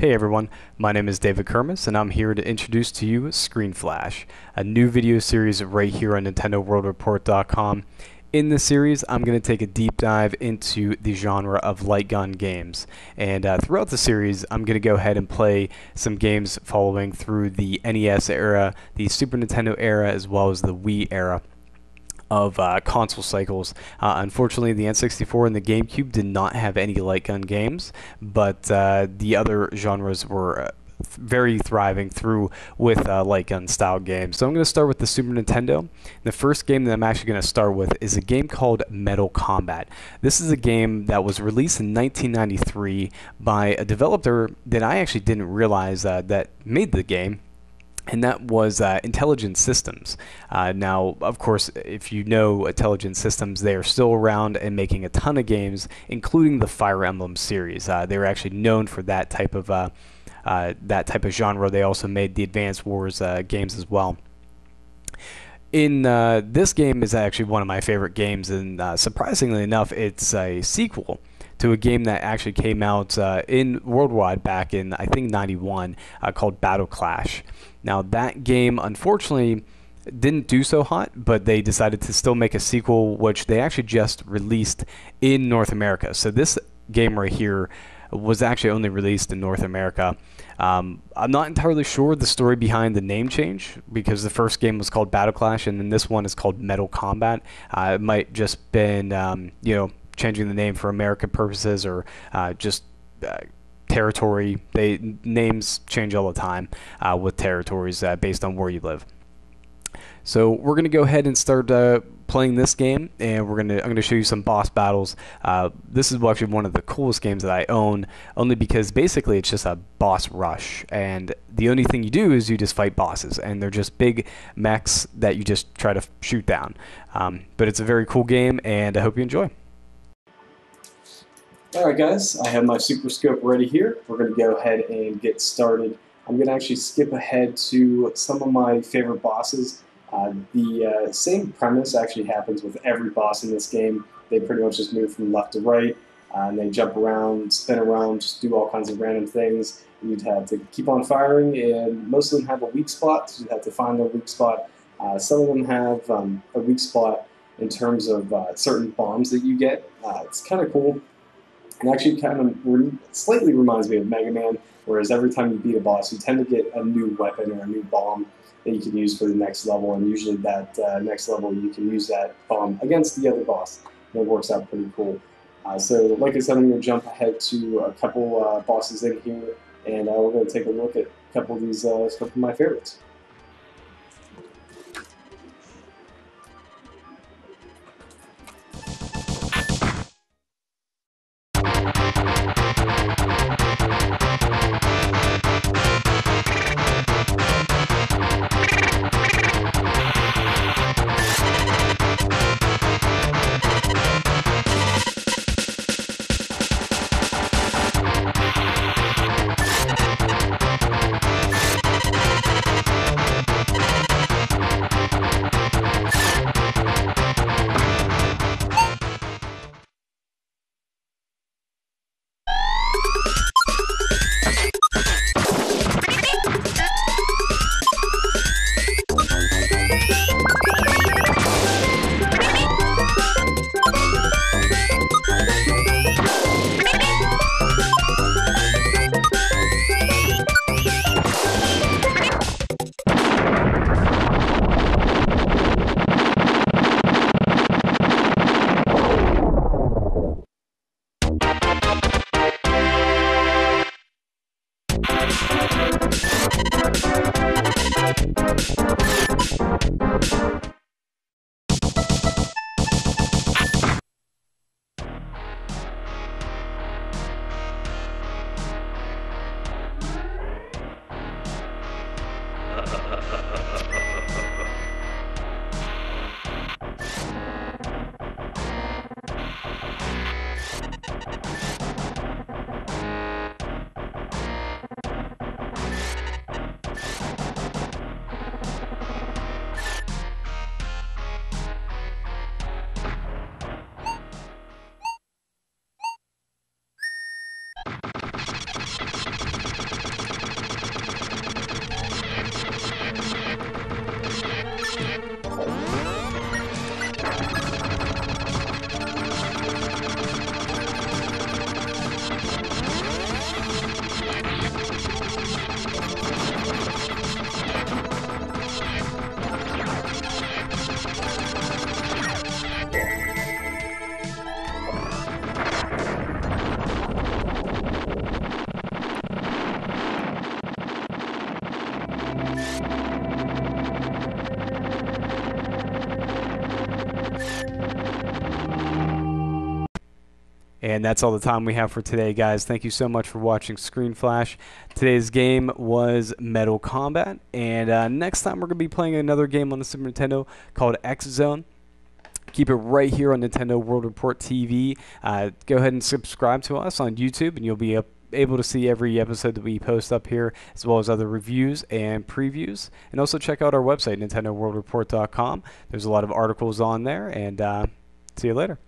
Hey everyone, my name is David Kermis and I'm here to introduce to you Screen Flash, a new video series right here on NintendoWorldReport.com. In this series, I'm going to take a deep dive into the genre of light gun games. And throughout the series, I'm going to go ahead and play some games following through the NES era, the Super Nintendo era, as well as the Wii era of console cycles. Unfortunately, the N64 and the GameCube did not have any light gun games, but the other genres were very thriving through with light gun style games. So I'm going to start with the Super Nintendo. The first game that I'm actually going to start with is a game called Metal Combat. This is a game that was released in 1993 by a developer that I actually didn't realize that made the game, and that was Intelligent Systems. Now, of course, if you know Intelligent Systems, they are still around and making a ton of games, including the Fire Emblem series. They were actually known for that type of genre. They also made the Advance Wars games as well. In this game is actually one of my favorite games, and surprisingly enough, it's a sequel to a game that actually came out in worldwide back in, I think, 91, called Battle Clash. Now, that game, unfortunately, didn't do so hot, but they decided to still make a sequel, which they actually just released in North America. So this game right here was actually only released in North America. I'm not entirely sure the story behind the name change, because the first game was called Battle Clash, and then this one is called Metal Combat. It might just been, changing the name for American purposes, or just territory. Names change all the time with territories based on where you live. So we're going to go ahead and start playing this game, and I'm going to show you some boss battles. This is actually one of the coolest games that I own, only because basically it's just a boss rush, and the only thing you do is you just fight bosses, and they're just big mechs that you just try to shoot down. But it's a very cool game, and I hope you enjoy. Alright guys, I have my Super Scope ready here. We're going to go ahead and get started. I'm going to actually skip ahead to some of my favorite bosses. The same premise actually happens with every boss in this game. They pretty much just move from left to right, and they jump around, spin around, just do all kinds of random things. You'd have to keep on firing, and most of them have a weak spot, so you'd have to find their weak spot. Some of them have a weak spot in terms of certain bombs that you get. It's kind of cool. And actually kind of slightly reminds me of Mega Man, whereas every time you beat a boss, you tend to get a new weapon or a new bomb that you can use for the next level, and usually that next level you can use that bomb against the other boss, and it works out pretty cool. So like I said, I'm going to jump ahead to a couple bosses in here, and we're going to take a look at a couple of these, couple of my favorites. And that's all the time we have for today, guys. Thank you so much for watching Screen Flash. Today's game was Metal Combat, and next time we're going to be playing another game on the Super Nintendo called X Zone. Keep it right here on Nintendo World Report TV. Go ahead and subscribe to us on YouTube, and you'll be able to see every episode that we post up here, as well as other reviews and previews. And also check out our website, NintendoWorldReport.com. There's a lot of articles on there, and see you later.